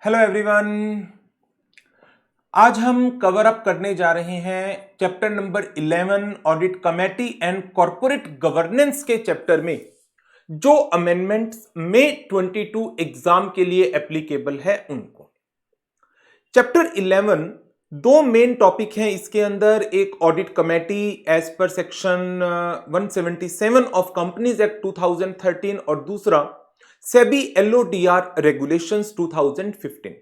Hello everyone. आज हम cover up करने जा रहे हैं chapter number 11 audit committee and corporate governance के चैप्टर में जो अमेंडमेंट्स में 22 एग्जाम के लिए एप्लीकेबल है उनको। चैप्टर 11 दो मेन टॉपिक हैं इसके अंदर, एक audit committee as per section 177 of companies act 2013 और दूसरा SEBI LODR regulations 2015।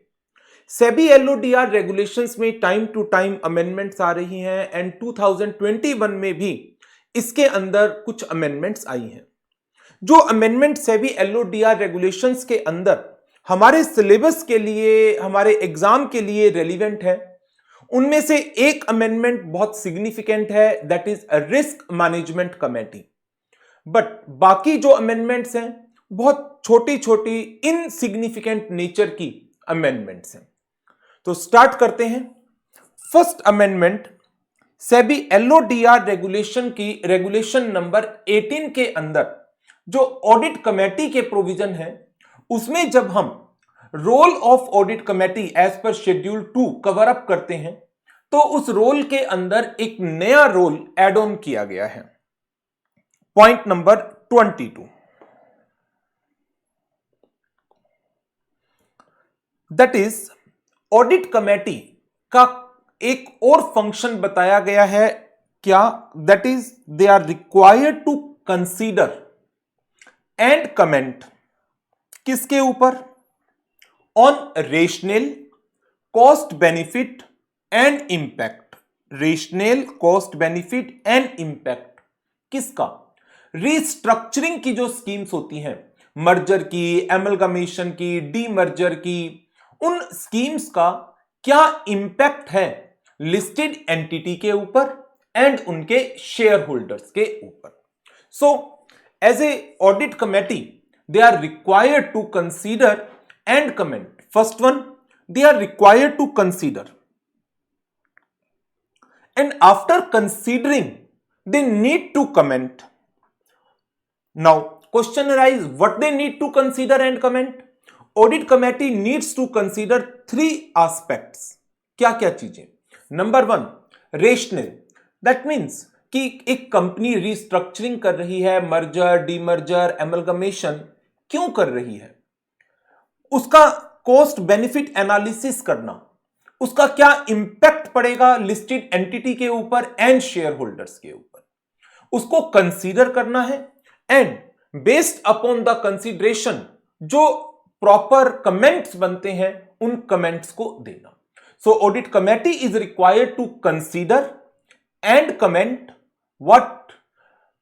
SEBI LODR regulations में टाइम टू टाइम अमेंडमेंट्स आ रही हैं एंड 2021 में भी इसके अंदर कुछ अमेंडमेंट्स आई हैं। जो अमेंडमेंट सेबी एलओडीआर रेगुलेशंस के अंदर हमारे सिलेबस के लिए, हमारे एग्जाम के लिए रेलिवेंट है, उनमें से एक अमेंडमेंट बहुत सिग्निफिकेंट है, that is risk management committee. But बाकी जो अमेंडमेंट्स हैं बहुत छोटी छोटी इनसिग्निफिकेंट नेचर की अमेंडमेंट्स हैं। तो स्टार्ट करते हैं। First amendment SEBI LODR regulation की रेगुलेशन नंबर 18 के अंदर जो ऑडिट कमेटी के प्रोविजन है उसमें जब हम role of audit committee as per schedule 2 cover up करते हैं तो उस रोल के अंदर एक नया रोल एड ऑन किया गया है। Point number 22, that is audit committee का एक और फंक्शन बताया गया है। क्या? That is they are required to consider and comment किसके ऊपर? On rational, cost benefit and impact. Rational, cost benefit and impact किसका? रिस्ट्रक्चरिंग की जो स्कीम्स होती हैं, मर्जर की, एमलगमेशन की, डीमर्जर की, उन स्कीम्स का क्या इंपैक्ट है लिस्टेड एंटिटी के ऊपर एंड उनके शेयर होल्डर्स के ऊपर। So as a audit committee they are required to consider and comment. First one, they are required to consider, and after considering they need to comment. Now question arise, what they need to consider and comment? Audit committee needs to consider three aspects. क्या क्या चीजें? Number one, rational, that means कि एक company restructuring कर रही है, merger, demerger, amalgamation क्यों कर रही है, उसका कॉस्ट बेनिफिट एनालिसिस करना, उसका क्या इंपैक्ट पड़ेगा लिस्टेड एंटिटी के ऊपर एंड शेयर होल्डर्स के ऊपर, उसको कंसीडर करना है and based upon the consideration जो प्रॉपर कमेंट्स बनते हैं उन कमेंट्स को देना। So audit committee is required to consider and comment what?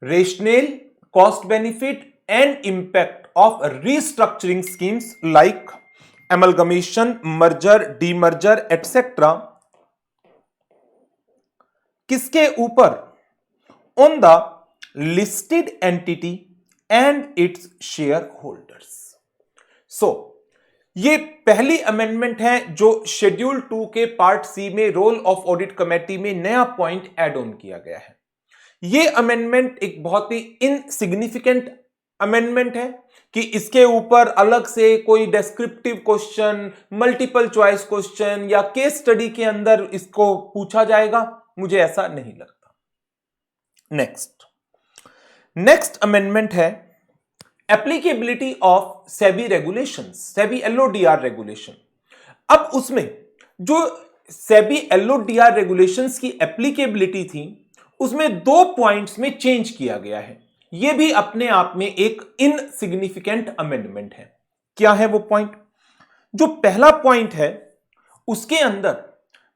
Rational, cost benefit and impact of restructuring schemes like amalgamation, merger, demerger, etc. किसके ऊपर? On the listed entity and its shareholders. So ये पहली amendment है जो schedule 2 के part सी में role of audit committee में नया पॉइंट एड ऑन किया गया है। ये अमेंडमेंट एक बहुत ही इनसिग्निफिकेंट अमेंडमेंट है कि इसके ऊपर अलग से कोई descriptive question, multiple choice question या केस स्टडी के अंदर इसको पूछा जाएगा, मुझे ऐसा नहीं लगता। नेक्स्ट अमेंडमेंट है applicability of SEBI regulations, SEBI LODR regulation. अब उसमें जो सेबी एलओडीआर रेगुलेशंस की एप्लीकेबिलिटी थी उसमें दो पॉइंट्स में चेंज किया गया है। यह भी अपने आप में एक इनसिग्निफिकेंट अमेंडमेंट है। क्या है वो पॉइंट? जो पहला पॉइंट है उसके अंदर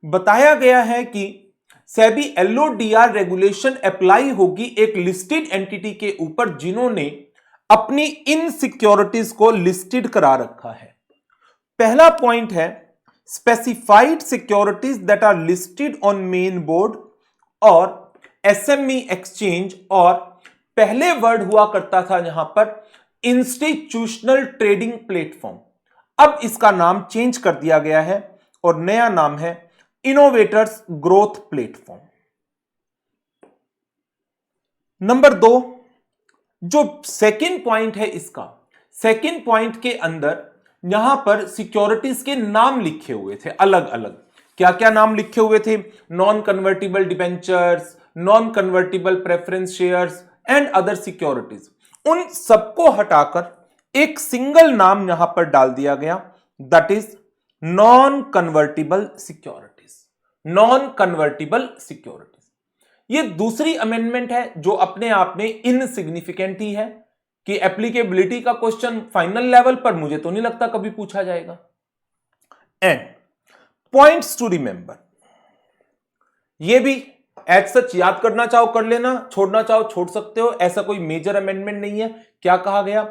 बताया गया है कि सेबी एलओडीआर रेगुलेशन अप्लाई होगी एक लिस्टेड एंटिटी के ऊपर जिन्होंने अपनी इन सिक्योरिटीज को लिस्टेड करा रखा है। पहला पॉइंट है specified securities that are listed on main board और एसएमई एक्सचेंज, और पहले वर्ड हुआ करता था यहां पर इंस्टीट्यूशनल ट्रेडिंग प्लेटफॉर्म। अब इसका नाम चेंज कर दिया गया है और नया नाम है इनोवेटर्स ग्रोथ प्लेटफॉर्म। नंबर 2, जो सेकंड पॉइंट है इसका, सेकंड पॉइंट के अंदर यहां पर सिक्योरिटीज के नाम लिखे हुए थे अलग अलग। क्या क्या नाम लिखे हुए थे? Non convertible debentures, non convertible preference shares and other securities. उन सबको हटाकर एक सिंगल नाम यहां पर डाल दिया गया, that is non convertible securities. Non convertible securities ये दूसरी अमेंडमेंट है जो अपने आप में इनसिग्निफिकेंट ही है कि एप्लीकेबिलिटी का क्वेश्चन फाइनल लेवल पर मुझे तो नहीं लगता कभी पूछा जाएगा। एंड पॉइंट्स टू रिमेंबर, ये भी एज सच याद करना चाहो कर लेना, छोड़ना चाहो छोड़ सकते हो, ऐसा कोई मेजर अमेंडमेंट नहीं है। क्या कहा गया?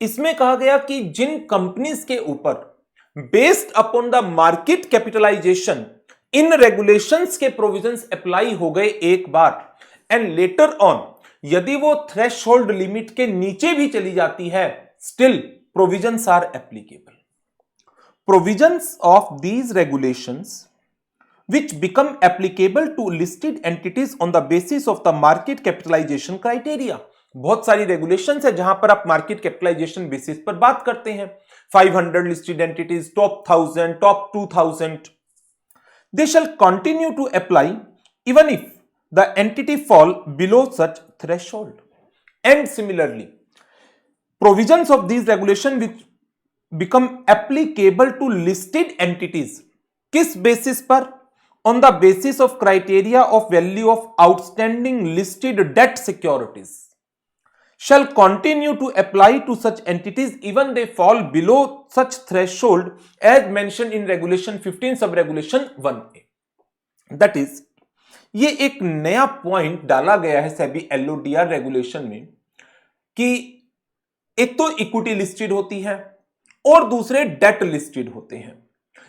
इसमें कहा गया कि जिन कंपनीज के ऊपर based upon the market capitalization इन रेगुलेशंस के प्रोविजंस अप्लाई हो गए एक बार एंड लेटर ऑन यदि वो थ्रेशहोल्ड लिमिट के नीचे भी चली जाती है, still provisions are applicable. Provisions of these regulations which become applicable to listed entities on the basis of the market capitalization criteria। बहुत सारी रेगुलेशंस है जहां पर आप मार्केट कैपिटलाइजेशन बेसिस पर बात करते हैं। 500 listed entities, top 1000, top 2000, they shall continue to apply even if the entity fall below such threshold। And similarly, provisions of these regulations which become applicable to listed entities किस basis पर? On the basis of criteria of value of outstanding listed debt securities shall continue to apply to such entities even they fall below such threshold as mentioned in regulation 15 sub regulation 1A। that is, ये एक नया point डाला गया है SEBI LODR regulation में कि एक तो इक्विटी लिस्टेड होती है और दूसरे डेट लिस्टेड होते हैं।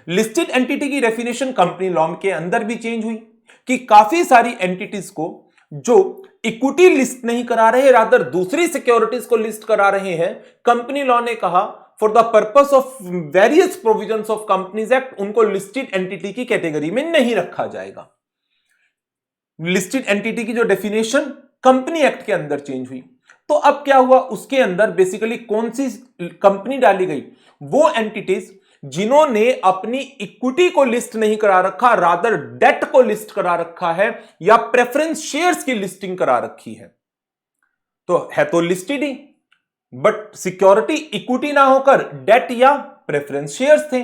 लिस्टेड एंटिटी की डेफिनेशन कंपनी लॉ के अंदर भी चेंज हुई कि काफी सारी एंटिटीज को जो इक्विटी लिस्ट नहीं करा रहे, रादर दूसरी सिक्योरिटीज को लिस्ट करा रहे हैं, कंपनी लॉ ने कहा for the purpose of various provisions of companies act उनको लिस्टेड एंटिटी की कैटेगरी में नहीं रखा जाएगा। लिस्टेड एंटिटी की जो डेफिनेशन कंपनी एक्ट के अंदर चेंज हुई, तो अब क्या हुआ? उसके अंदर बेसिकली कौन सी कंपनी डाली गई? वो एंटिटीज जिन्होंने अपनी इक्विटी को लिस्ट नहीं करा रखा, रादर डेट को लिस्ट करा रखा है या प्रेफरेंस शेयर्स की लिस्टिंग करा रखी है। तो है तो listed he, but security equity ना होकर डेट या प्रेफरेंस शेयर्स थे।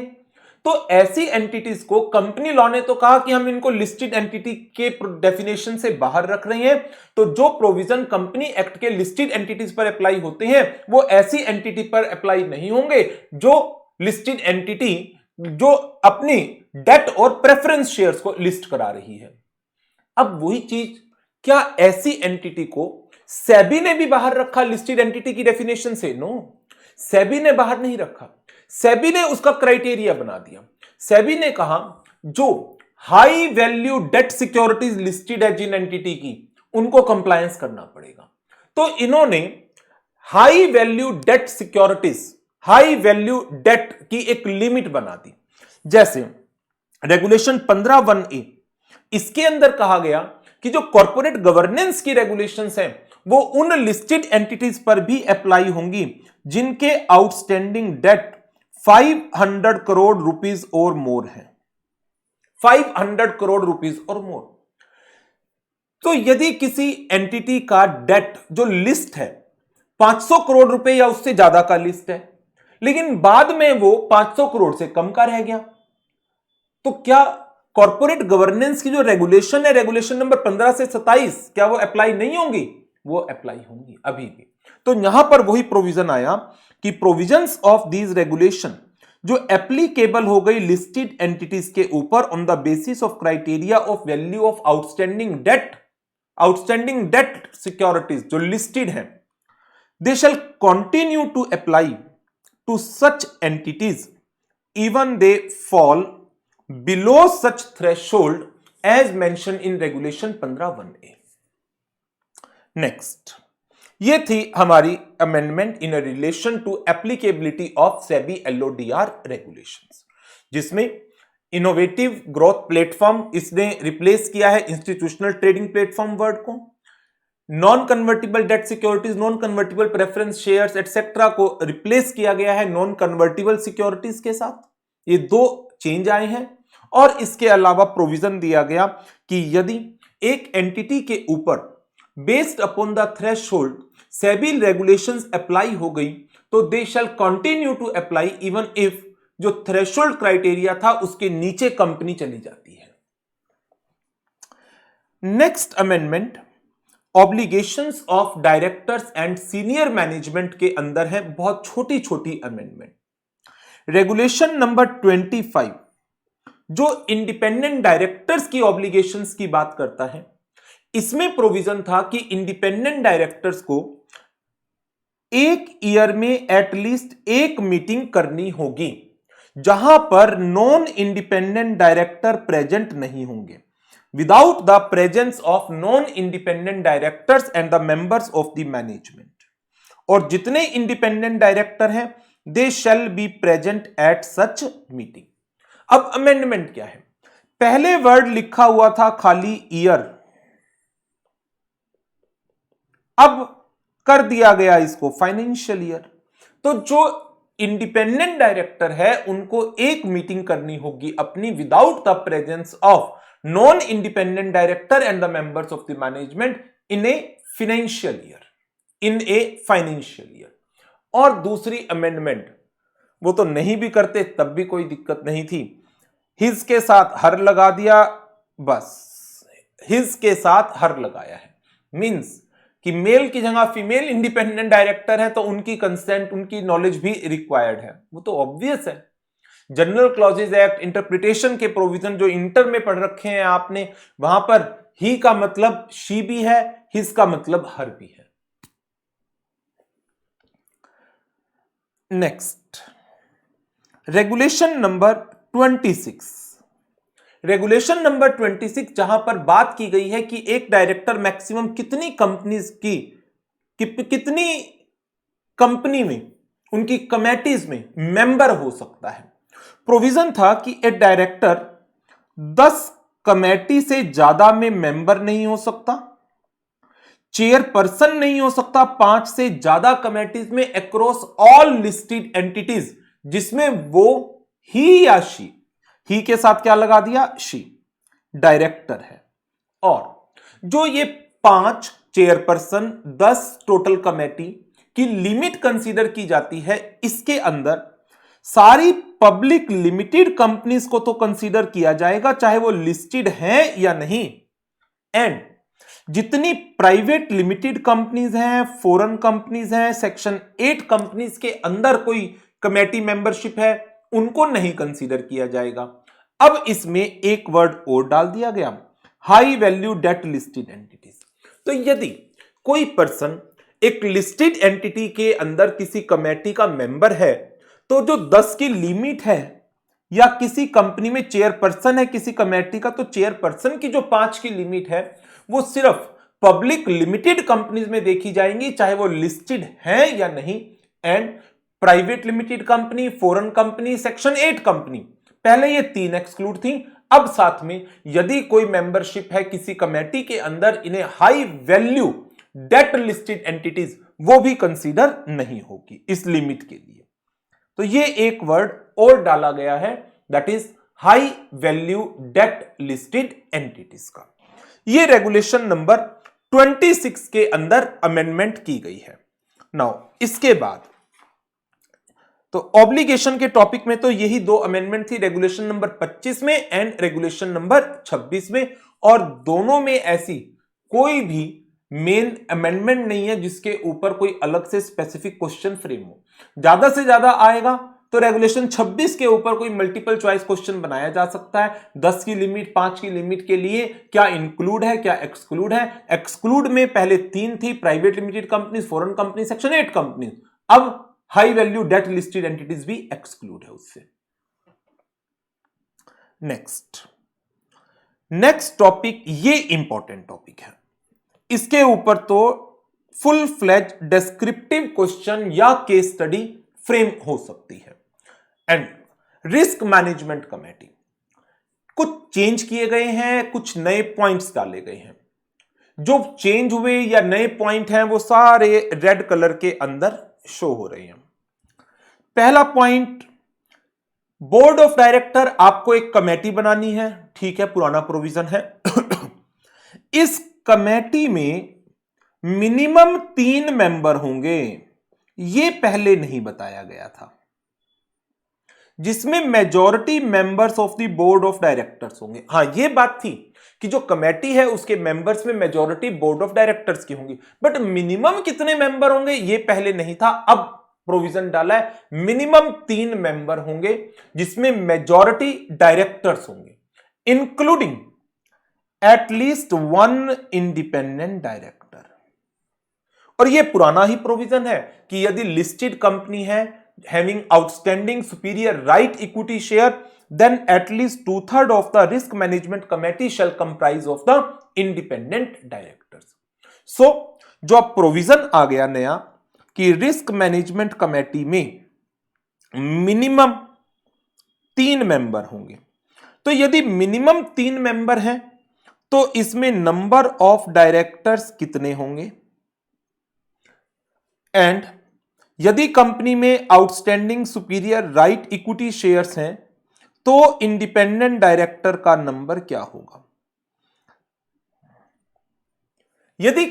तो ऐसी एंटिटीज को कंपनी लॉ ने तो कहा कि हम इनको लिस्टेड एंटिटी के डेफिनेशन से बाहर रख रहे हैं, तो जो प्रोविजन कंपनी एक्ट के लिस्टेड एंटिटीज पर अप्लाई होते हैं वो ऐसी एंटिटी पर अप्लाई नहीं होंगे जो लिस्टेड एंटिटी जो अपनी डेट और प्रेफरेंस शेयर्स को लिस्ट करा रही है। अब वही चीज, क्या ऐसी एंटिटी को सेबी ने भी बाहर रखा लिस्टेड एंटिटी की डेफिनेशन से? नो, सेबी ने बाहर नहीं रखा। सेबी ने उसका क्राइटेरिया बना दिया। सेबी ने कहा जो high value debt securities listed है जिन एंटिटी की, उनको कंप्लायंस करना पड़ेगा। तो इन्होंने high value debt securities, high value debt की एक लिमिट बना दी। जैसे रेगुलेशन 15(1)(a), इसके अंदर कहा गया कि जो कॉर्पोरेट गवर्नेंस की रेगुलेशंस हैं वो उन लिस्टेड एंटिटीज पर भी अप्लाई होंगी जिनके आउटस्टैंडिंग डेट 500 करोड़ रुपीस और मोर है। 500 करोड़ रुपीस और मोर। तो यदि किसी एंटिटी का डेट जो लिस्ट है 500 करोड़ रुपए या उससे ज्यादा का लिस्ट है, लेकिन बाद में वो 500 करोड़ से कम का रह गया, तो क्या कॉर्पोरेट गवर्नेंस की जो रेगुलेशन है, रेगुलेशन नंबर 15 से 27, क्या वो अप्लाई नहीं होंगी? वो अप्लाई होंगी अभी भी। तो यहां पर वही प्रोविजन आया कि प्रोविजंस ऑफ दीज रेगुलेशन जो एप्लीकेबल हो गई लिस्टेड एंटिटीज के ऊपर on the basis of criteria of value of outstanding debt securities जो लिस्टेड हैं, they shall continue to apply to such entities even they fall below such threshold as mention in regulation 15(1)(a)। Next, ये थी हमारी amendment in relation to applicability of SEBI LODR regulations, जिसमें innovative growth platform इसने replace किया है institutional trading platform word को। Non convertible debt securities, non convertible preference shares etcetera को replace किया गया है नॉन कन्वर्टिबल सिक्योरिटीज के साथ। ये दो चेंज आए हैं। और इसके अलावा प्रोविजन दिया गया कि यदि एक एंटिटी के ऊपर based upon the threshold SEBI regulations apply हो गई तो they shall continue to apply even if जो थ्रेशोल्ड क्राइटेरिया था उसके नीचे कंपनी चली जाती है। Next amendment obligations of directors and senior management के अंदर है, बहुत छोटी छोटी अमेंडमेंट। रेगुलेशन नंबर 25 जो इंडिपेंडेंट डायरेक्टर्स की ऑब्लिगेशंस की बात करता है, इसमें प्रोविजन था कि इंडिपेंडेंट डायरेक्टर्स को एक ईयर में एटलीस्ट एक मीटिंग करनी होगी जहां पर नॉन इंडिपेंडेंट डायरेक्टर प्रेजेंट नहीं होंगे। Without the presence of non independent directors and the members of the management, और जितने इंडिपेंडेंट डायरेक्टर हैं they shall be present at such meeting. अब अमेंडमेंट क्या है? पहले वर्ड लिखा हुआ था खाली ईयर, अब कर दिया गया इसको फाइनेंशियल ईयर। तो जो इंडिपेंडेंट डायरेक्टर है उनको एक मीटिंग करनी होगी अपनी without the presence of non independent director and the members of the management in a financial year. और दूसरी अमेंडमेंट, वो तो नहीं भी करते तब भी कोई दिक्कत नहीं थी, हिज के साथ हर लगा दिया, बस हिज के साथ हर लगाया है। मींस कि मेल की जगह फीमेल इंडिपेंडेंट डायरेक्टर है तो उनकी कंसेंट, उनकी नॉलेज भी रिक्वायर्ड है, वो तो ऑब्वियस है। जनरल क्लॉजेज एक्ट इंटरप्रिटेशन के प्रोविजन जो इंटर में पढ़ रखे हैं आपने, वहां पर ही का मतलब शी भी है, हिज का मतलब हर भी है। Next regulation number 26। Regulation number 26 जहां पर बात की गई है कि एक डायरेक्टर मैक्सिमम कितनी कंपनीज की कितनी कंपनी में उनकी कमेटीज में मेंबर हो सकता है। प्रोविजन था कि एक डायरेक्टर 10 कमेटी से ज्यादा में मेंबर नहीं हो सकता, चेयरपर्सन नहीं हो सकता 5 से ज्यादा कमेटीज में अक्रॉस ऑल लिस्टेड एंटिटीज जिसमें वो ही या शी, ही के साथ क्या लगा दिया, शी डायरेक्टर है। और जो ये 5 चेयरपर्सन 10 टोटल कमेटी की लिमिट कंसीडर की जाती है, इसके अंदर सारी पब्लिक लिमिटेड कंपनीज को तो कंसीडर किया जाएगा चाहे वो लिस्टेड हैं या नहीं, एंड जितनी प्राइवेट लिमिटेड कंपनीज हैं, फॉरेन कंपनीज हैं, सेक्शन 8 कंपनीज के अंदर कोई कमेटी मेंबरशिप है, उनको नहीं कंसीडर किया जाएगा। अब इसमें एक वर्ड और डाल दिया गया, high value debt listed entities. तो यदि कोई पर्सन एक लिस्टेड एंटिटी के अंदर किसी कमेटी का मेंबर है तो जो 10 की लिमिट है, या किसी कंपनी में चेयरपर्सन है किसी कमेटी का, तो चेयरपर्सन की जो 5 की लिमिट है वो सिर्फ पब्लिक लिमिटेड कंपनीज में देखी जाएंगी चाहे वो लिस्टेड है या नहीं, and private limited company, foreign company, section 8 company, पहले ये 3 एक्सक्लूड थी, अब साथ में यदि कोई मेंबरशिप है किसी कमेटी के अंदर, इन्हें high value debt listed entities वो भी कंसीडर नहीं होगी इस लिमिट के लिए। तो ये एक वर्ड और डाला गया है, that is high value debt listed entities का। ये रेगुलेशन नंबर 26 के अंदर अमेंडमेंट की गई है। नाउ इसके बाद तो ऑब्लिगेशन के टॉपिक में तो यही 2 अमेंडमेंट थी, रेगुलेशन नंबर 25 में एंड रेगुलेशन नंबर 26 में, और दोनों में ऐसी कोई भी मेन अमेंडमेंट नहीं है जिसके ऊपर कोई अलग से स्पेसिफिक क्वेश्चन फ्रेम हो। ज्यादा से ज्यादा आएगा तो रेगुलेशन 26 के ऊपर कोई मल्टीपल चॉइस क्वेश्चन बनाया जा सकता है। 10 की लिमिट 5 की लिमिट के लिए क्या इंक्लूड है क्या एक्सक्लूड है। एक्सक्लूड में पहले 3 थी, private limited companies, foreign company, section 8 companies, अब high value debt listed entities भी एक्सक्लूड है उससे। नेक्स्ट टॉपिक, ये इंपॉर्टेंट टॉपिक है, इसके ऊपर तो फुल फ्लेज डिस्क्रिप्टिव क्वेश्चन या केस स्टडी फ्रेम हो सकती है। एंड रिस्क मैनेजमेंट कमेटी, कुछ चेंज किए गए हैं, कुछ नए पॉइंट्स डाले गए हैं। जो चेंज हुए या नए पॉइंट हैं वो सारे रेड कलर के अंदर शो हो रहे हैं। पहला पॉइंट, बोर्ड ऑफ डायरेक्टर आपको एक कमेटी बनानी है, ठीक है, पुराना प्रोविजन है। इस कमेटी में मिनिमम 3 मेंबर होंगे, यह पहले नहीं बताया गया था, जिसमें majority members of the board of directors होंगे। हां, यह बात थी कि जो कमेटी है उसके मेंबर्स में मेजॉरिटी बोर्ड ऑफ डायरेक्टर्स की होंगी, बट मिनिमम कितने मेंबर होंगे यह पहले नहीं था। अब प्रोविजन डाला है मिनिमम 3 मेंबर होंगे, जिसमें मेजॉरिटी डायरेक्टर्स होंगे, इंक्लूडिंग एटलीस्ट 1 इंडिपेंडेंट डायरेक्टर। और यह पुराना ही प्रोविजन है कि यदि लिस्टेड कंपनी है having outstanding superior right equity share, then at least 2/3 of the risk management committee shall comprise of the independent directors. So जो अब प्रोविजन आ गया नया कि रिस्क मैनेजमेंट कमेटी में मिनिमम 3 मेंबर होंगे, तो यदि मिनिमम 3 मेंबर हैं तो इसमें नंबर ऑफ डायरेक्टर्स कितने होंगे, एंड यदि कंपनी में outstanding superior right equity shares हैं तो इंडिपेंडेंट डायरेक्टर का नंबर क्या होगा। यदि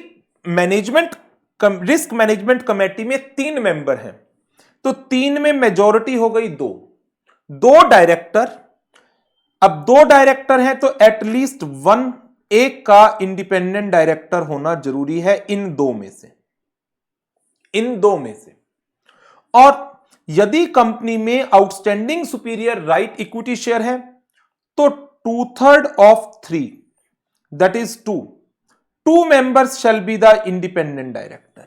रिस्क मैनेजमेंट कमेटी में 3 मेंबर हैं तो 3 में मेजॉरिटी हो गई 2 डायरेक्टर। अब 2 डायरेक्टर हैं तो एटलीस्ट 1 एक का इंडिपेंडेंट डायरेक्टर होना जरूरी है इन दो में से। और यदि कंपनी में outstanding superior right equity share है तो 2/3 of 3 that is 2 members shall be the independent director.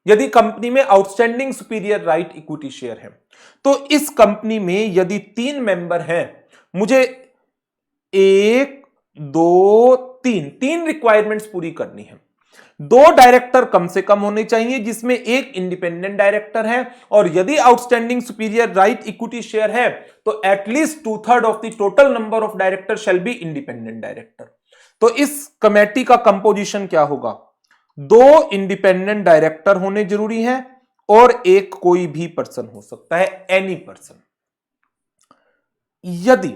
यदि कंपनी में outstanding superior right equity share है तो इस कंपनी में यदि 3 मेंबर हैं, मुझे 1 2 3 रिक्वायरमेंट्स पूरी करनी है। 2 डायरेक्टर कम से कम होने चाहिए जिसमें एक इंडिपेंडेंट डायरेक्टर है, और यदि outstanding superior right equity share है तो at least 2/3 of the total number of director shall be independent director. तो इस कमेटी का कंपोजिशन क्या होगा, 2 इंडिपेंडेंट डायरेक्टर होने जरूरी है और एक कोई भी पर्सन हो सकता है, एनी पर्सन। यदि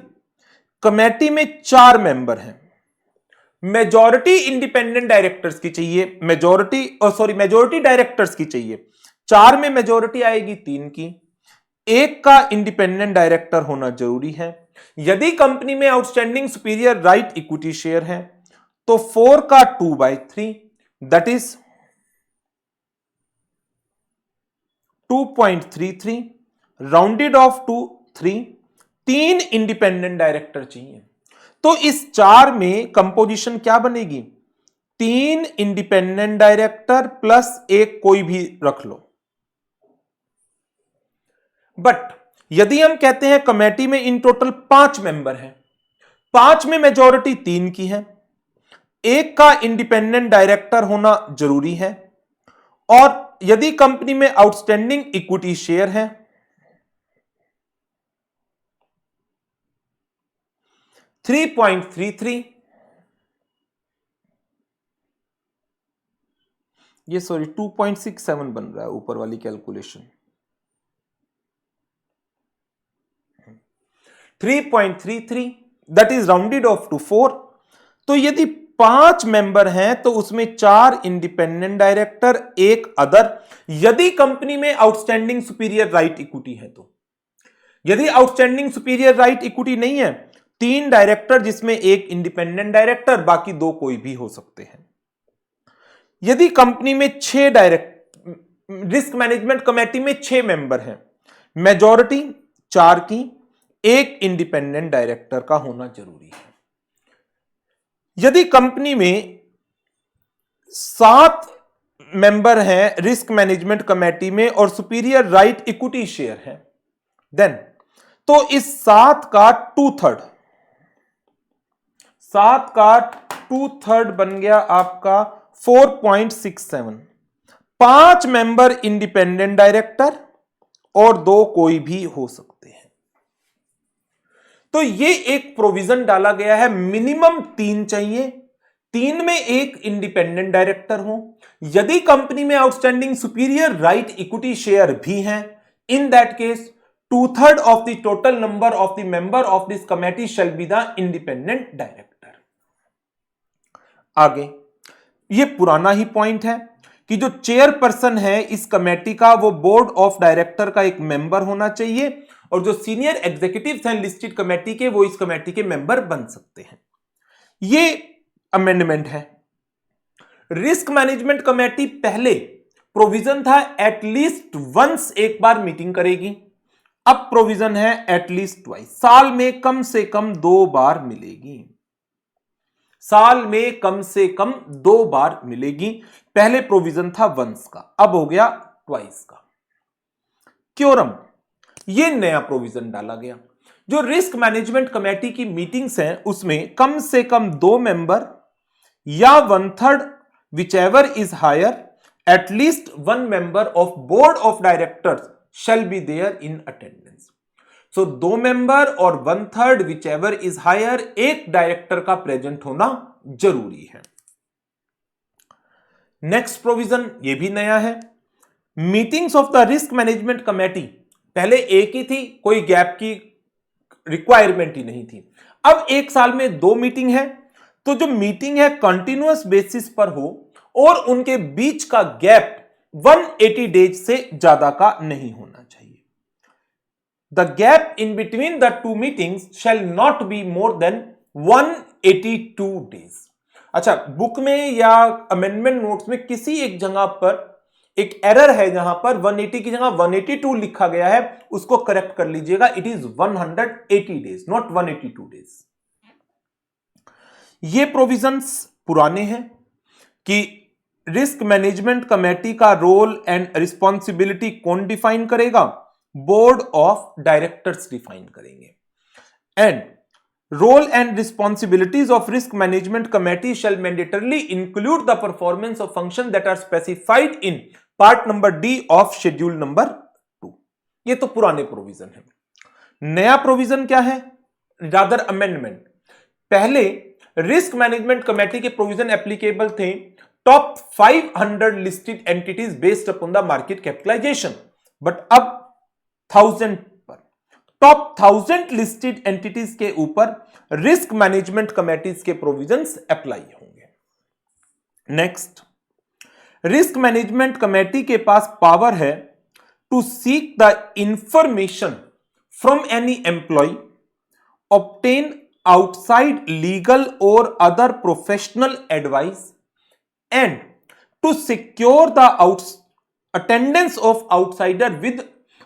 कमेटी में 4 मेंबर हैं, मेजॉरिटी इंडिपेंडेंट डायरेक्टर्स की चाहिए, मेजॉरिटी डायरेक्टर्स की चाहिए, 4 में मेजॉरिटी आएगी 3 की, एक का इंडिपेंडेंट डायरेक्टर होना जरूरी है। यदि कंपनी में outstanding superior right equity share है तो 4 का 2/3 that is 2.33 rounded off to 3 independent director चाहिए। तो इस 4 में कंपोजिशन क्या बनेगी, 3 इंडिपेंडेंट डायरेक्टर प्लस एक कोई भी रख लो। बट यदि हम कहते हैं कमेटी में इन टोटल 5 मेंबर हैं, 5 में मेजॉरिटी 3 की है, एक का इंडिपेंडेंट डायरेक्टर होना जरूरी है, और यदि कंपनी में आउटस्टैंडिंग इक्विटी शेयर है 3.33, ये 2.67 बन रहा है ऊपर वाली calculation, 3.33 that is rounded off to 4। तो यदि 5 मेंबर हैं तो उसमें 4 इंडिपेंडेंट डायरेक्टर, एक अदर। यदि कंपनी में आउटस्टैंडिंग सुपीरियर राइट इक्विटी है तो, यदि आउटस्टैंडिंग सुपीरियर राइट इक्विटी नहीं है, 3 डायरेक्टर जिसमें एक इंडिपेंडेंट डायरेक्टर, बाकी 2 कोई भी हो सकते हैं। यदि कंपनी में 6 रिस्क मैनेजमेंट कमेटी में 6 मेंबर हैं, मेजॉरिटी 4 की, एक इंडिपेंडेंट डायरेक्टर का होना जरूरी है। यदि कंपनी में 7 मेंबर हैं रिस्क मैनेजमेंट कमेटी में और सुपीरियर राइट इक्विटी शेयर है, देन तो इस 7 का 2/3 बन गया आपका 4.67। 5 मेंबर इंडिपेंडेंट डायरेक्टर और 2 कोई भी हो सकते हैं। तो ये एक प्रोविजन डाला गया है, मिनिमम 3 चाहिए, 3 में एक इंडिपेंडेंट डायरेक्टर हो। यदि कंपनी में outstanding superior right equity share भी हैं, in that case 2/3 of the total number of the member of this committee shall be the independent director. आगे ये पुराना ही पॉइंट है कि जो चेयरपर्सन है इस कमेटी का, वो बोर्ड ऑफ डायरेक्टर का एक मेंबर होना चाहिए, और जो सीनियर एग्जीक्यूटिव्स हैं लिस्टेड कमेटी के, वो इस कमेटी के मेंबर बन सकते हैं। ये अमेंडमेंट है। रिस्क मैनेजमेंट कमेटी पहले प्रोविजन था एटलीस्ट वंस, एक बार मीटिंग करेगी। अब प्रोविजन है एटलीस्ट ट्वाइस, साल में कम से कम 2 बार मिलेगी। साल में कम से कम 2 बार मिलेगी। पहले प्रोविजन था वंस का, अब हो गया ट्वाइस का। क्योरम, ये नया प्रोविजन डाला गया। जो रिस्क मैनेजमेंट कमेटी की मीटिंग्स हैं उसमें कम से कम 2 मेंबर या 1/3 whichever is higher, at least 1 member of board of directors shall be there in attendance. So 2 member और 1/3 whichever is higher, एक डायरेक्टर का प्रेजेंट होना जरूरी है। नेक्स्ट प्रोविजन ये भी नया है। Meetings of the risk management committee पहले एक ही थी, कोई गैप की रिक्वायरमेंट ही नहीं थी। अब एक साल में 2 मीटिंग है, तो जो मीटिंग है कंटिन्यूअस बेसिस पर हो और उनके बीच का गैप 180 डेज से ज्यादा का नहीं होना चाहिए। The gap in between the 2 meetings shall not be more than 182 days. अच्छा, बुक में या अमेंडमेंट नोट्स में किसी एक जगह पर एक एरर है, जहां पर 180 की जगह 182 लिखा गया है, उसको करेक्ट कर लीजिएगा। It is 180 days, not 182 days. ये प्रोविजंस पुराने हैं कि रिस्क मैनेजमेंट कमेटी का रोल एंड रिस्पॉन्सिबिलिटी कौन डिफाइन करेगा? बोर्ड ऑफ डायरेक्टर्स डिफाइन करेंगे। And role and responsibilities of risk management committee shall mandatorily include the performance of function that are specified in part number D of schedule number 2। ये तो पुराने provision है। नया provision क्या है? Rather amendment. पहले risk management committee के provision applicable थे top 500 listed entities based upon the market capitalization, but अब 1000 पर टॉप 1000 लिस्टेड एंटिटीज के ऊपर रिस्क मैनेजमेंट कमेटीज के प्रोविजंस अप्लाई होंगे। नेक्स्ट, रिस्क मैनेजमेंट कमेटी के पास पावर है to seek the information from any employee, obtain outside legal or other professional advice, and to secure the attendance of outsider with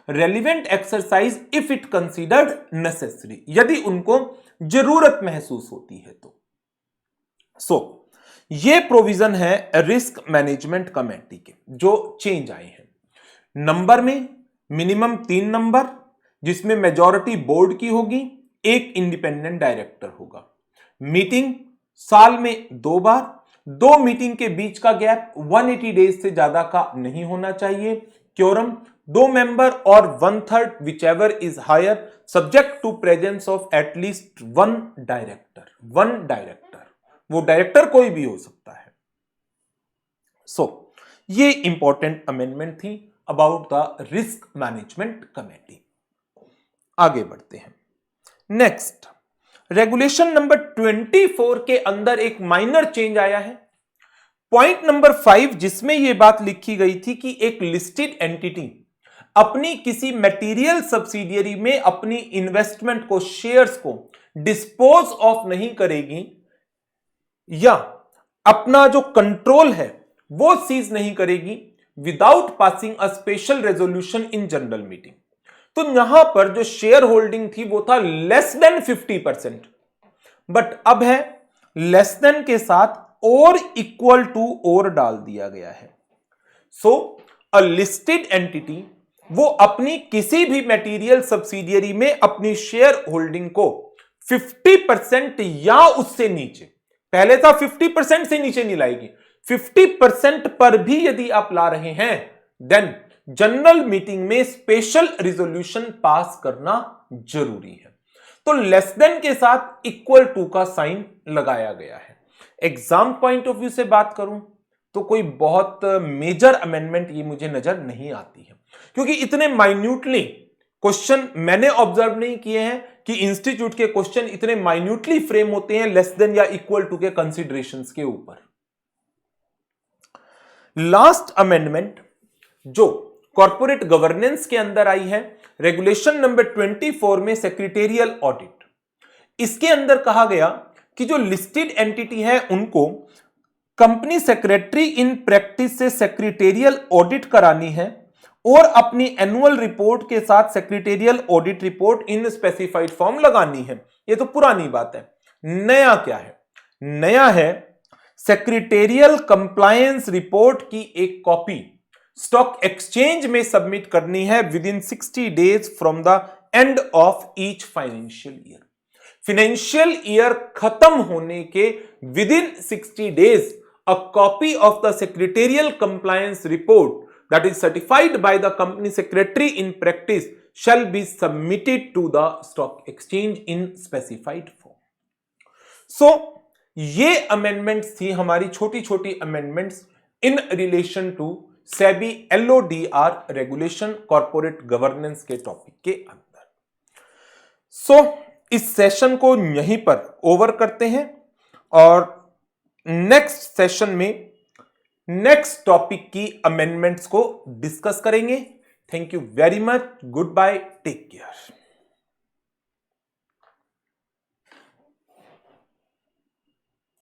relevant exercise if it considered necessary, यदि उनको जरूरत महसूस होती है तो। ये प्रोविजन है रिस्क मैनेजमेंट कमेटी के जो चेंज आए हैं। नंबर में मिनिमम 3 नंबर, जिसमें मेजॉरिटी बोर्ड की होगी, एक इंडिपेंडेंट डायरेक्टर होगा। मीटिंग साल में 2 बार, 2 मीटिंग के बीच का गैप 180 डेज से ज्यादा का नहीं होना चाहिए। क्योरम 2 मेंबर और 1/3 whichever is higher, subject to presence of at least 1 director. 1 director, वो डायरेक्टर कोई भी हो सकता है। ये इंपॉर्टेंट अमेंडमेंट थी about the risk management committee. आगे बढ़ते हैं। नेक्स्ट, रेगुलेशन नंबर 24 के अंदर एक माइनर चेंज आया है। पॉइंट नंबर 5, जिसमें यह बात लिखी गई थी कि एक लिस्टेड एंटिटी अपनी किसी मटेरियल सब्सिडियरी में अपनी इन्वेस्टमेंट को, शेयर्स को डिस्पोज ऑफ नहीं करेगी या अपना जो कंट्रोल है वो सीज नहीं करेगी without passing a special resolution in general meeting. तो यहां पर जो शेयर होल्डिंग थी वो था लेस देन 50%, बट अब है लेस देन के साथ और इक्वल टू और डाल दिया गया है। अ लिस्टेड एंटिटी वो अपनी किसी भी मटेरियल सब्सिडियरी में अपनी शेयर होल्डिंग को 50% या उससे नीचे, पहले था 50% से नीचे नहीं लाएगी, 50% पर भी यदि आप ला रहे हैं देन जनरल मीटिंग में स्पेशल रिजोल्यूशन पास करना जरूरी है। तो लेस देन के साथ इक्वल टू का साइन लगाया गया है। एग्जाम पॉइंट ऑफ व्यू से बात करूं तो कोई बहुत मेजर अमेंडमेंट ये मुझे नजर नहीं आती है, क्योंकि इतने माइन्यूटली क्वेश्चन मैंने ऑब्जर्व नहीं किए हैं कि इंस्टीट्यूट के क्वेश्चन इतने माइन्यूटली फ्रेम होते हैं लेस देन या इक्वल टू के कंसीडरेशंस के ऊपर। लास्ट अमेंडमेंट जो कॉर्पोरेट गवर्नेंस के अंदर आई है, रेगुलेशन नंबर 24 में सेक्रेटेरियल ऑडिट। इसके अंदर कहा गया कि जो लिस्टेड एंटिटी है उनको कंपनी सेक्रेटरी इन प्रैक्टिस से सेक्रेटेरियल ऑडिट करानी है और अपनी एनुअल रिपोर्ट के साथ सेक्रेटेरियल ऑडिट रिपोर्ट इन स्पेसिफाइड फॉर्म लगानी है। ये तो पुरानी बात है। नया क्या है? नया है सेक्रेटेरियल कंप्लायंस रिपोर्ट की एक कॉपी स्टॉक एक्सचेंज में सबमिट करनी है with in 60 days from the end of each financial year. Financial year खत्म होने के with in 60 days a copy of the secretarial compliance report that is certified by the company secretary in practice shall be submitted to the stock exchange in specified form. So ये amendments थी हमारी छोटी छोटी amendments in relation to SEBI LODR regulation corporate governance के topic के अंदर। So इस session को यहीं पर ओवर करते हैं और नेक्स्ट सेशन में नेक्स्ट टॉपिक की अमेंडमेंट्स को डिस्कस करेंगे। Thank you very much, goodbye, take care.